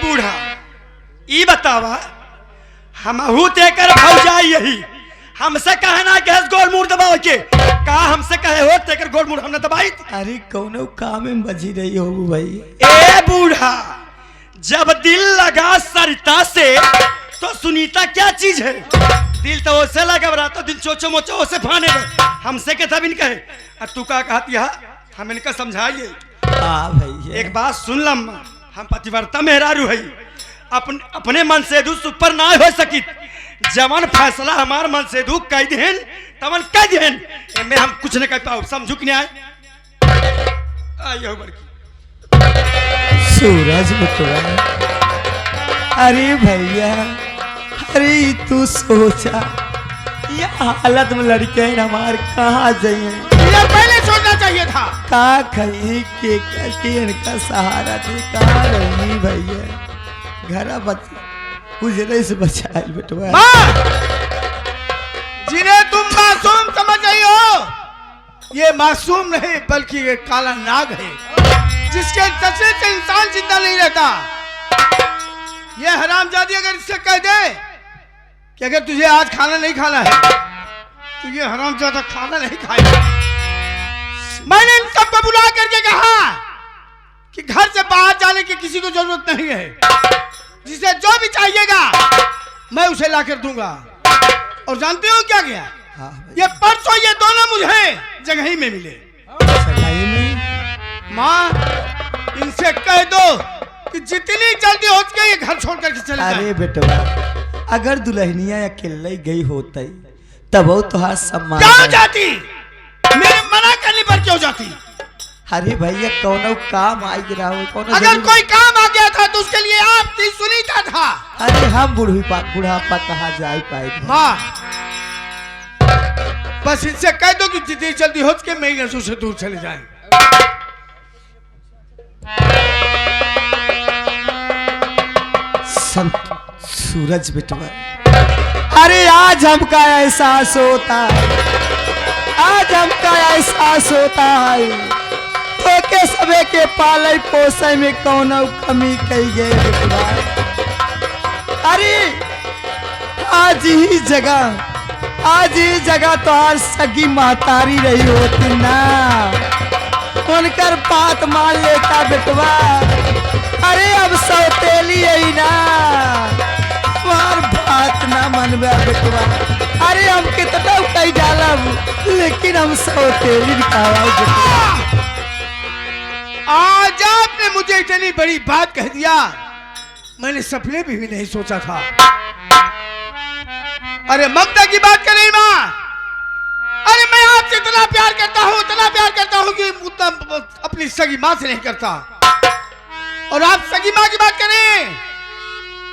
बूढ़ा ई बतावा हमहू तेकर भौजाई यही हमसे कहे ना गैस गोल मुड़ दबाओ के का हमसे कहे हो तेकर गोल मुड़ हमने दबाई। अरे कौनो काम में बजी रही हो भाई। ए बूढ़ा जब दिल लगा सरिता से तो सुनीता क्या चीज है। दिल तो ओसे लगा रहा तो दिल चोचो मोचो ओसे फाने में हमसे के तब इनका है और तू का कहती है हम इनका समझाइए। हाँ भाई एक बात सुन लम हम पतिव्रता मेहरारू है अपने मन से दू सुपर ना हो सकी जवन फैसला हमार मन से दू कह देन तवन कह देन में हम कुछ न कह पाओ समझू कि नहीं आइयो बड़की सूरज बेटवा। अरे भैया अरे तू सोचा ये हालत में लड़के हमार कहाँ जाइए ये पहले सोचना चाहिए था। का कहीं के करके इनका सहारा दे कहाँ रही भैया घर बच उजरे से बचा बेटवा। माँ जिन्हें तुम मासूम समझ रही हो ये मासूम नहीं बल्कि ये काला नाग है जिसके टचने से इंसान जिंदा नहीं रहता। ये हरामजादी अगर इससे कह दे कि अगर तुझे आज खाना नहीं खाना है तो ये हरामजादा खाना नहीं खाएगा। मैंने इन सबको बुला करके कहा कि घर से बाहर जाने की किसी को जरूरत नहीं है जिसे जो भी चाहिएगा मैं उसे ला कर दूंगा। और जानते हो क्या गया हाँ ये परसों ये दोनों मुझे जगह ही में मिले। सगाई में माँ इनसे कह दो कि जितनी जल्दी हो सके ये घर छोड़ करके चले जाए। अरे बेटवा अगर दुल्हनिया अकेले गई होती तब वो तुहार सम्मान क्यों जाती मेरे मना करने पर क्यों जाती। अरे भैया कौनो काम आई गिरा हो कौनो अगर कोई काम आ गया था तो उसके लिए आप सुनीता था। अरे हम बुढ़ापा कहाँ जा पाएगी। माँ बस इनसे कह दो कि जितनी जल्दी हो सके मेरी नजरों से दूर चले जाएं। सूरज बेटवा अरे आज हमका एहसास होता है आज हमका एहसास होता है तो के सबे के पाले पोसे में कौनो कमी कही गई बेटवा। अरे आज ही जगह तो हर सगी महतारी रही होती ना उनकर बात मान लेता बेटवा। अरे अब सौतेली आई ना तुम्हार बात ना मनवा बेटवा। अरे हम कितना कही डाला लेकिन हम सौतेली बेटवा। आज आपने मुझे इतनी बड़ी बात कह दिया मैंने सपने भी नहीं सोचा था। अरे ममता की बात करें माँ अरे मैं आपसे इतना प्यार करता हूँ कि अपनी सगी माँ से नहीं करता। और आप सगी माँ की बात करें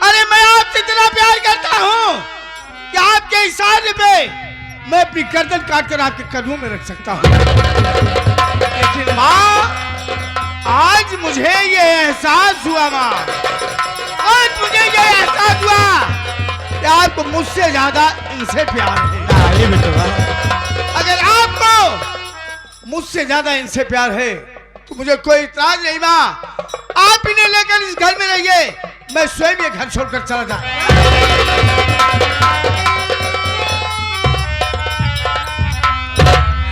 अरे मैं आपसे इतना प्यार करता हूँ कि आपके इशारे पे मैं अपनी गर्दन काटकर आपके कदमों में रख सकता हूँ। लेकिन माँ आज मुझे ये एहसास हुआ माँ आज मुझे ये एहसास हुआ कि आपको मुझसे ज्यादा इनसे प्यार है। अगर आपको मुझसे ज्यादा इनसे प्यार है तो मुझे कोई इतराज नहीं माँ आप इन्हें लेकर इस घर में रहिए मैं स्वयं ये घर छोड़कर चला जाऊं।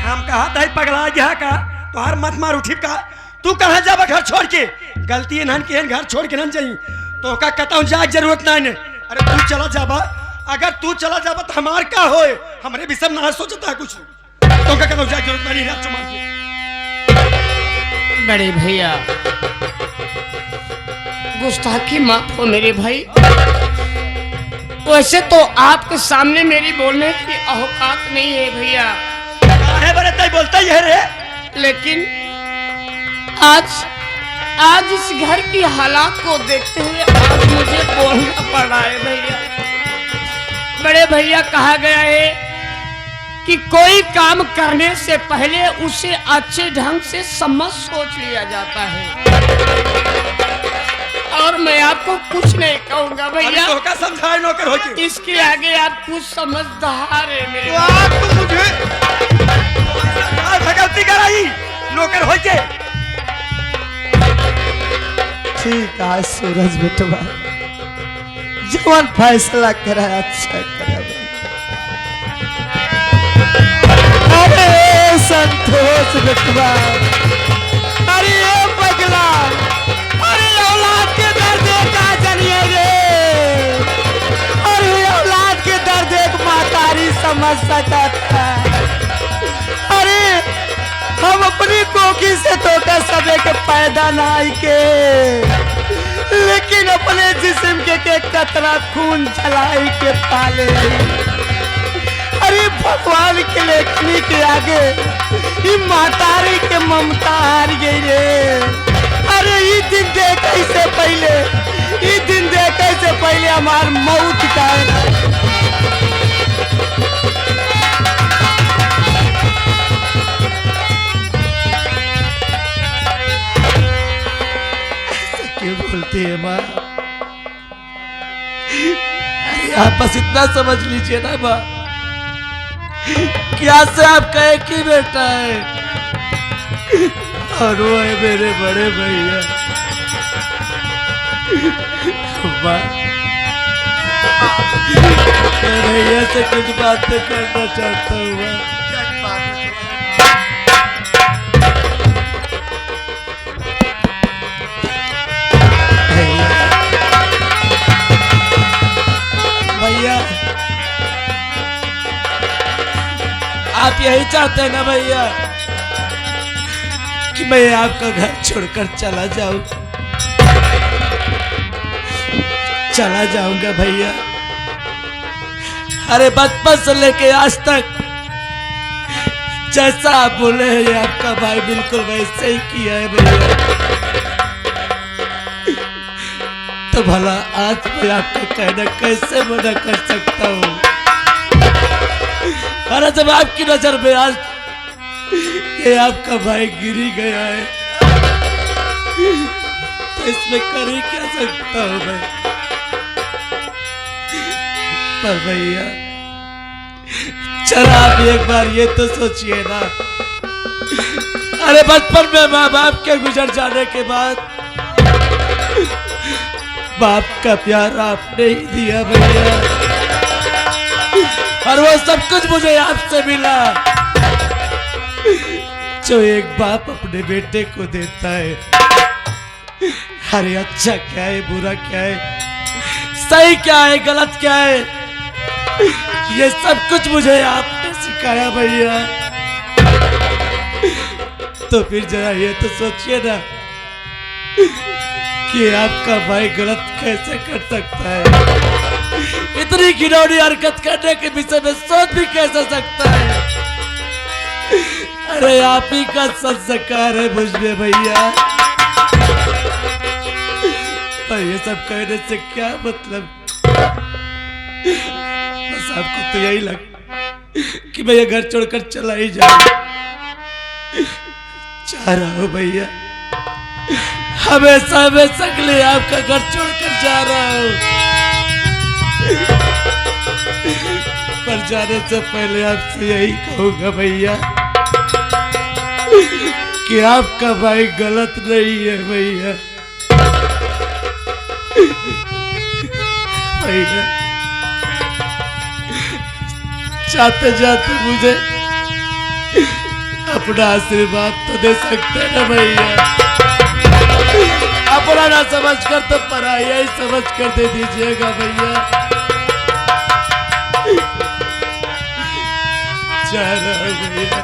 हम कहा था पगला गया का तुहार मत मार उठी का तू कहाँ जाबा घर छोड़ के गलती है के घर छोड़ के न जाई तो का कहता हूँ जाग जरूरत नहीं। अरे तू चला जाबा अगर तू चला जाबा तो हमार का होए हमारे भी सब ना सोचता है कुछ तो का कहता हूँ जाग जरूरत नहीं रात मार के। बड़े भैया गुस्ताखी माफ हो मेरे भाई। वैसे तो आपके सामने मेरी बोलने की औकात नहीं है भैया है बड़े तय बोलता ही है रे। लेकिन आज इस घर की हालात को देखते हुए आज मुझे बोलना पड़ रहा है भैया। बड़े भैया कहा गया है कि कोई काम करने से पहले उसे अच्छे ढंग से समझ सोच लिया जाता है। और मैं आपको कुछ नहीं कहूंगा भैया तो का समझाए नौकर हो के इसके आगे आप कुछ समझदार है मेरे तो आप तो मुझे गलती कराई नौकर हो के ठीक है सूरज बेटवा, जवान फैसला करा अच्छा करा। अरे संतोष बेटवा, अरे ये पगला, अरे औलाद के दर्द का जानिए रे, अरे औलाद के दर्द एक मातारी समझ सकता है। अरे हम अपनी कोखी से तो कर सबे के पैदा ना आई के, लेकिन अपने जिस्म के कतरा खून चलाई के पाले। अरे भगवान के लेखनी के आगे ये मातारी के ममता हार गई रे। अरे ये दिन देखे से पहले, ये दिन देखे से पहले हमार मौत का क्यों बोलती है माँ? अरे आप बस इतना समझ लीजिए ना माँ, क्या से आप कहे कि बेटा है और वो है मेरे बड़े भैया। माँ, मैं भैया से कुछ बातें करना चाहता हूँ माँ। भैया आप यही चाहते हैं ना भैया कि मैं आपका घर छोड़कर चला जाऊं? चला जाऊंगा भैया। अरे बचपन से लेके आज तक जैसा आप बोले हैं ये आपका भाई बिल्कुल वैसे ही किया है भैया। तो भला आज मैं आपका कहना कैसे मना कर सकता हूँ? अरे जब आपकी नजर में आज ये आपका भाई गिरी गया है तो इसमें कर ही क्या सकता हूँ मैं? पर भैया चला आप एक बार ये तो सोचिए ना, अरे बचपन में माँ बाप के गुजर जाने के बाद बाप का प्यार आपने ही दिया भैया, और वो सब कुछ मुझे आपसे मिला जो एक बाप अपने बेटे को देता है। अरे अच्छा क्या है, बुरा क्या है, सही क्या है, गलत क्या है, ये सब कुछ मुझे आपने सिखाया भैया। तो फिर जरा ये तो सोचिए ना कि आपका भाई गलत कैसे कर सकता है? इतनी घिनौनी हरकत करने के विषय में सोच भी कैसे सकता है? अरे आप ही का संस्कार है मुझ में भैया। पर ये सब कहने से क्या मतलब? बस आपको तो यही लग कि मैं ये घर छोड़कर चला ही जाऊं। चाह रहा हूं भैया, हमेशा हमेशा के लिए आपका घर छोड़कर जा रहा हूं। पर जाने से पहले आपसे यही कहूंगा भैया कि आपका भाई गलत नहीं है भैया। भैया जाते जाते मुझे अपना आशीर्वाद तो दे सकते हैं ना भैया? अपना ना समझ कर तो पराया ही समझ कर दे दीजिएगा भैया। जा रहा हूं भैया।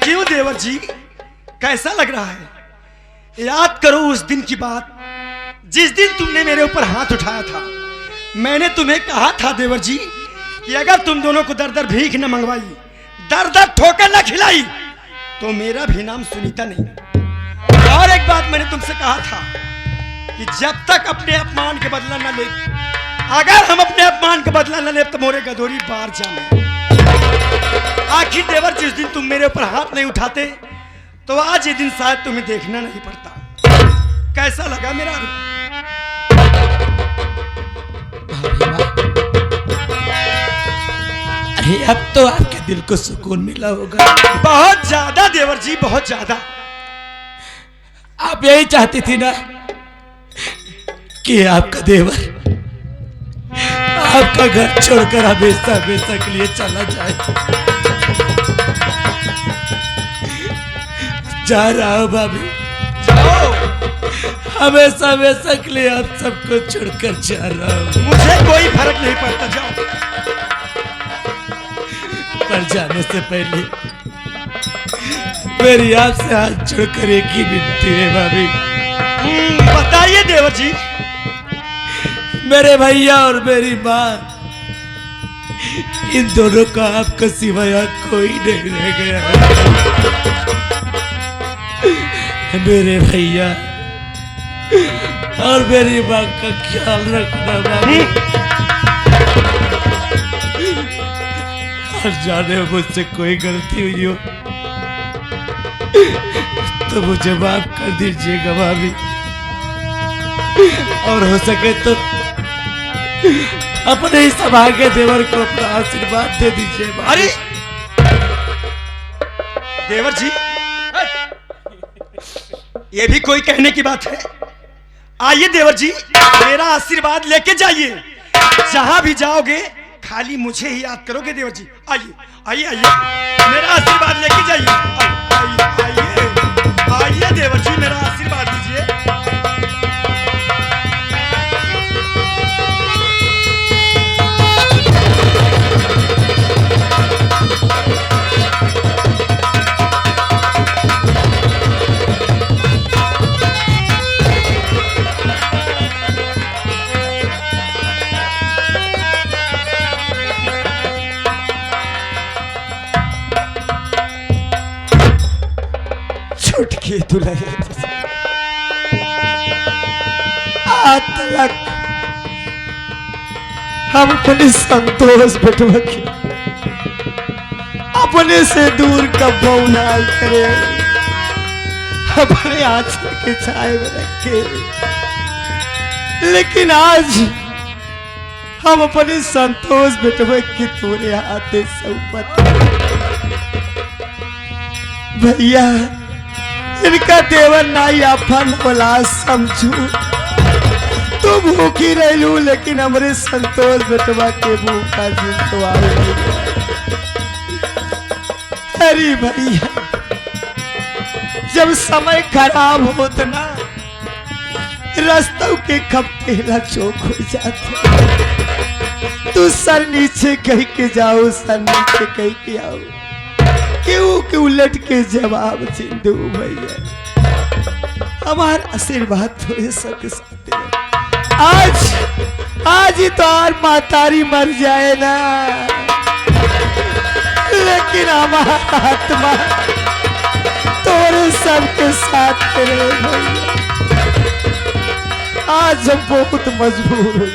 क्यों देवर जी, कैसा लग रहा है? याद करो उस दिन की बात, जिस दिन तुमने मेरे ऊपर हाथ उठाया था। मैंने तुम्हें कहा था देवर जी कि अगर तुम दोनों को दर दर भीख न मंगवाई, दर दर ठोकर न खिलाई, तो मेरा भी नाम सुनीता नहीं। और एक बात मैंने तुमसे कहा था कि जब तक अपने अपमान के बदला न ले, अगर हम अपने अपमान का बदला न ले तो मोरे गदोरी बाहर जाने। आखिर देवर जिस दिन तुम मेरे ऊपर हाथ नहीं उठाते, तो आज ये दिन शायद तुम्हें देखना नहीं पड़ता। कैसा लगा मेरा? अरे अब तो आपके दिल को सुकून मिला होगा। बहुत ज्यादा देवर जी, बहुत ज्यादा। आप यही चाहती थी ना कि आपका देवर आपका घर छोड़कर हमेशा हमेशा के लिए चला जाए। जा रहा हूं भाभी, जाओ। हमेशा हमेशा के लिए आप सबको छोड़कर जा रहा हूं। मुझे कोई फर्क नहीं पड़ता, जाओ। पर जाने से पहले मेरी आपसे हाथ छोड़कर एक ही विनती है भाभी। बताइए देवर जी। मेरे भैया और मेरी माँ, इन दोनों का आपका सिवाय कोई नहीं रह गया है। मेरे भैया और मेरी माँ का ख्याल रखना बाबू। और जाने मुझसे कोई गलती हुई हो तो मुझे माफ कर दीजिएगा भाभी। और हो सके तो अपने ही सौभाग्य देवर को अपना आशीर्वाद दे दीजिए। अरे देवर जी, ये भी कोई कहने की बात है? आइए देवर जी, मेरा आशीर्वाद लेके जाइए। जहां भी जाओगे खाली मुझे ही याद करोगे देवर जी। आइए आइए आइए, मेरा आशीर्वाद लेके जाइए। आइए आइए आइए देवर जी, मेरा आशीर्वाद दीजिए। छुटकी दुल्हन आज तक हम अपने संतोष बेटवा के अपने से दूर कब्बो ना करे, अपने आंचल के छाए में रखे। लेकिन आज हम अपने संतोष बेटवा की तोरे हाथे सौंपत। भैया, इनका देवर नाई अपन औलाद समझू। तू भूखी रहलू लेकिन हमरे संतोष बेटवा के भूखा जिंदवाल। अरे भैया, जब समय खराब होत ना, रास्तों के खपतेला चौक हो जाते। तू तू सर नीचे कह के जाओ, सर नीचे कह के आओ, क्यों के उलट के जवाब सिंधु भैया। हमारा आशीर्वाद थोड़े सबके साथ दे। आज ही तो और मातारी मर जाए ना, लेकिन हमारा आत्मा तोरे सबके साथ रहे भैया। आज हम बहुत मजबूर हो।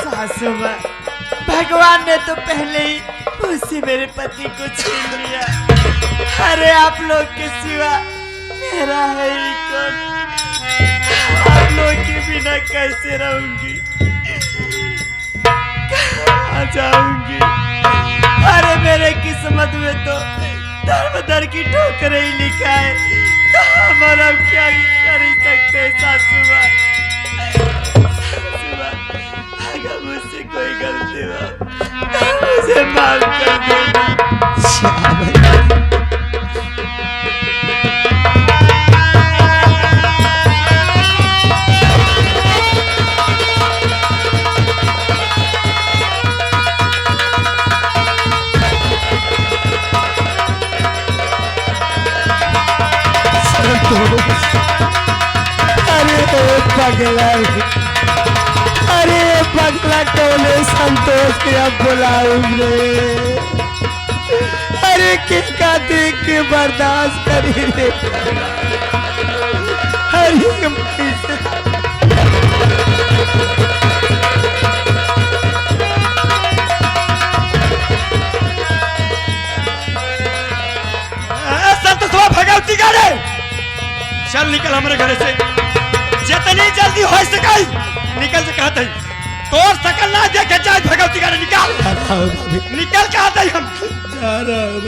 सासू माँ, भगवान ने तो पहले ही मुझसे मेरे पति को छीन लिया। अरे आप लोग के सिवा मेरा है ही कौन? आप लोग के बिना कैसे रहूंगी, कहाँ जाऊंगी? अरे मेरे किस्मत में तो धर्म की ठोकर ही लिखा है, तो हम अब क्या कर ही सकते हैं? सासू माँ, अगर मुझसे कोई गलती हो तो मुझे माफ कर देना। अरे पगला टोले संतोष के अब बुलाऊंगे। अरे किसका देख के बर्दाश्त करिए। संतोष भगवती गाड़े चल निकल हमारे घर से, जितनी जल्दी हो सके निकल से कहते हैं। तोर सकल ना देखे जाए भगवती गाड़ी, निकल निकल कहते हैं हम। जा रहा हूँ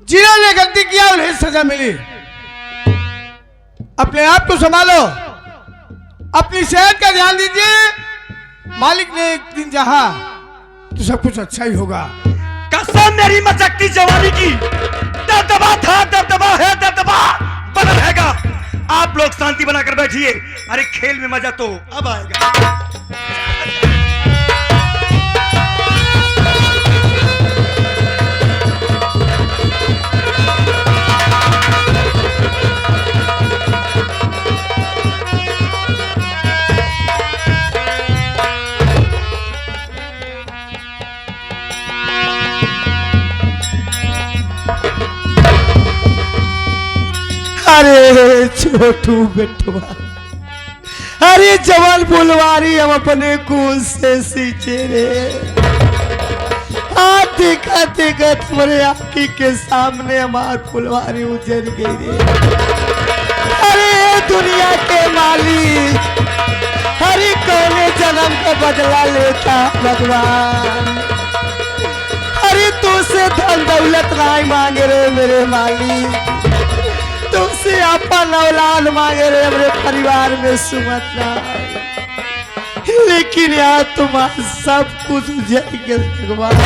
जिन्होंने गलती किया उन्हें सजा मिली। अपने आप को संभालो, अपनी सेहत का ध्यान दीजिए। मालिक ने एक दिन चाहा तो सब कुछ अच्छा ही होगा। कसम मेरी मचकती जवानी की, दबदबा था, दबदबा है, दबदबा बना रहेगा। आप लोग शांति बनाकर बैठिए। अरे खेल में मजा तो अब आएगा। अरे छोटू बेटवा, अरे जवान फुलवारी हम अपने खून से सींचे रे। देखा देखा तुम्हारे आँखी के सामने हमार फुलवारी उजड़ गई रे। अरे दुनिया के मालिक, हरी कौने जन्म का बदला लेता भगवान। अरे तुझसे धन दौलत नहीं मांगे रे मेरे मालिक, तुमसे अपन औलाद मांगे रे मेरे परिवार में सुमत ना। लेकिन यार तुम्हारा सब कुछ जाएगा भगवान।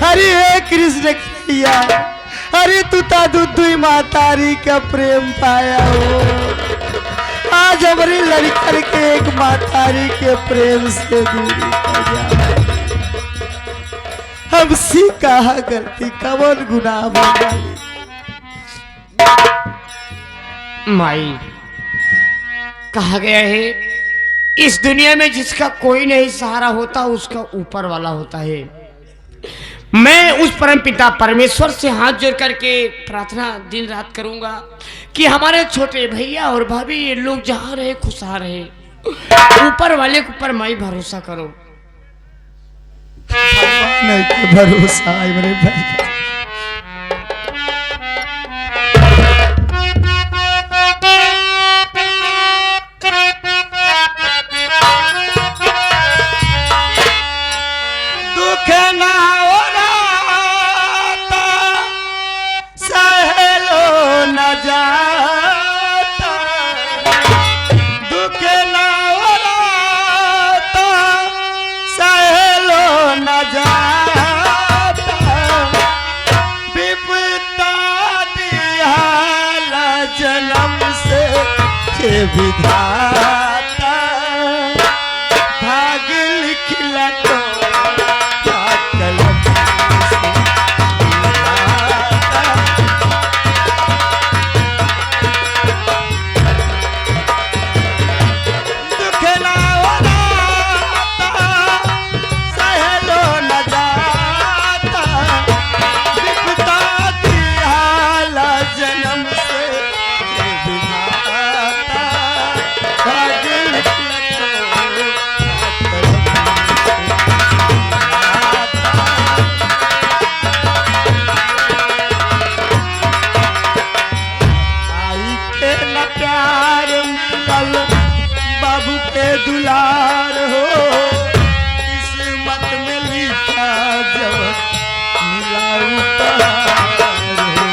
अरे हे कृष्ण कन्हैया, अरे तू दुई मातारी का प्रेम पाया हो। आज हमारी लड़कर के एक मातारी के प्रेम से दूरी हो जाए। हमसे कहा करती कवन गुनाह वाली माई। कहा गया है इस दुनिया में जिसका कोई नहीं सहारा होता उसका ऊपर वाला होता है। मैं उस परम पिता परमेश्वर से हाथ जोड़ करके प्रार्थना दिन रात करूंगा कि हमारे छोटे भैया और भाभी ये लोग जहाँ रहे खुशहाल रहे। ऊपर वाले के ऊपर माई भरोसा करो। नहीं के भरोसा है मेरे भैया। दुख ना ओराता सहलो न जाता, दुख ना ओराता सहलो न जाता, विपदा दियाला जन्म से के विधाता, भाग लिखला तो बाबू के दुलार हो, किस्मत में लिखा जब मिला उपहार हो।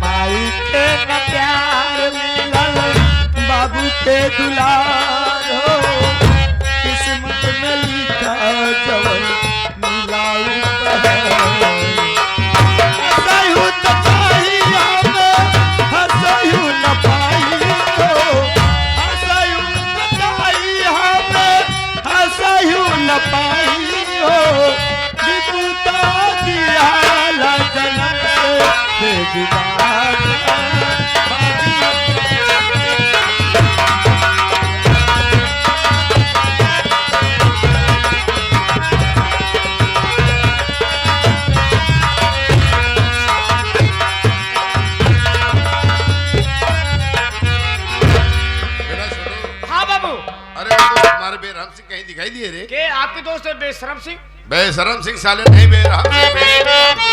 माई के न प्यार मिलल बाबू के दुलार हो, किस्मत में लिखा जवन मिला उपहार। हंसहु त पाई हमें, हंसहु न पाई हो, हंसहु त पाई हमें, हंसहु न पाई हो, विपदा दियाला जन्म से बेविदाता। हाँ बाबू। अरे वो तो तुम्हारे बेरहम सिंह कहीं दिखाई दिए रे? के आपके दोस्त है बेशरम सिंह? बेशरम सिंह साले नहीं, बेरहम सिंह